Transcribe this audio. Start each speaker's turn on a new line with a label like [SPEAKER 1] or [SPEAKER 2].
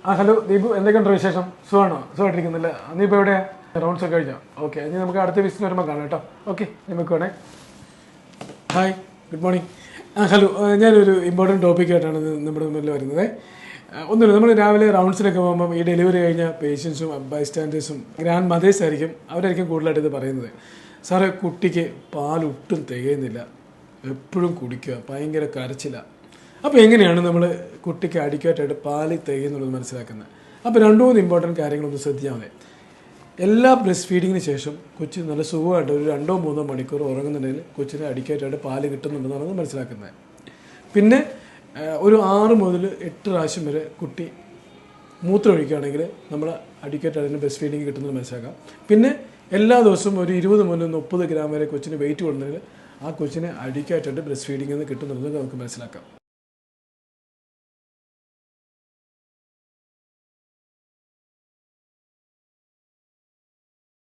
[SPEAKER 1] Hello Deepu, എന്തൊക്കെയുണ്ട് വിശേഷം? സുഖമാണോ? സുഖമായിട്ടിരിക്കുന്നില്ല. നീ ഇപ്പോൾ എവിടെയാ? റൗണ്ട്സ് ഒക്കെ കഴിഞ്ഞോ? ഓക്കെ, ഇനി നമുക്ക് അടുത്ത വിസിറ്റ് വരുമ്പോൾ കാണാം കേട്ടോ. ഓക്കെ, നമുക്ക് വേണേ. Hi, good morning. ഹലോ, ഞാനൊരു ഇമ്പോർട്ടൻറ്റ് ടോപ്പിക്കായിട്ടാണ് നമ്മുടെ മുന്നിൽ വരുന്നത്. ഒന്നുമില്ല, നമ്മൾ രാവിലെ റൗണ്ട്സിനൊക്കെ പോകുമ്പം ഈ ഡെലിവറി കഴിഞ്ഞ പേഷ്യൻസും ബൈസ്റ്റാൻഡേഴ്സും ഗ്രാൻഡ് മദേഴ്സ് ആയിരിക്കും, അവരായിരിക്കും കൂടുതലായിട്ട് ഇത് പറയുന്നത്. സാറേ, കുട്ടിക്ക് പാലൊട്ടും തികയുന്നില്ല, എപ്പോഴും കുടിക്കുക, ഭയങ്കര കരച്ചില്ല. അപ്പോൾ എങ്ങനെയാണ് നമ്മൾ കുട്ടിക്ക് അഡിക്വേറ്റായിട്ട് പാല് തികയുന്നുള്ളത് മനസ്സിലാക്കുന്നത്? അപ്പോൾ 2-3 ഇമ്പോർട്ടൻറ്റ് കാര്യങ്ങളൊന്ന് ശ്രദ്ധിച്ചാൽ മതി. എല്ലാ ബ്രസ്റ്റ് ഫീഡിങ്ങിന് ശേഷം കൊച്ചു നല്ല സുഖമായിട്ട് ഒരു 2-3 മണിക്കൂർ ഉറങ്ങുന്നുണ്ടെങ്കിൽ കൊച്ചിന് അഡിക്വേറ്റായിട്ട് പാല് കിട്ടുന്നുണ്ടെന്നാണ് മനസ്സിലാക്കുന്നത്. പിന്നെ ഒരു 6 മുതൽ 8 പ്രാവശ്യം വരെ കുട്ടി മൂത്രം ഒഴിക്കുകയാണെങ്കിൽ നമ്മൾ അഡിക്വേറ്റായിട്ട് ബ്രസ്റ്റ് ഫീഡിങ് കിട്ടുന്നത് മനസ്സിലാക്കാം. പിന്നെ എല്ലാ ദിവസവും ഒരു 20 മുതൽ 30 ഗ്രാം വരെ കൊച്ചിന് വെയിറ്റ് കൊടുക്കുന്നതിൽ ആ കൊച്ചിന് അഡിക്വേറ്റായിട്ട് ബ്രസ്റ്റ് ഫീഡിങ്ങിൽ നിന്ന് കിട്ടുന്നുണ്ടെന്ന് നമുക്ക് മനസ്സിലാക്കാം.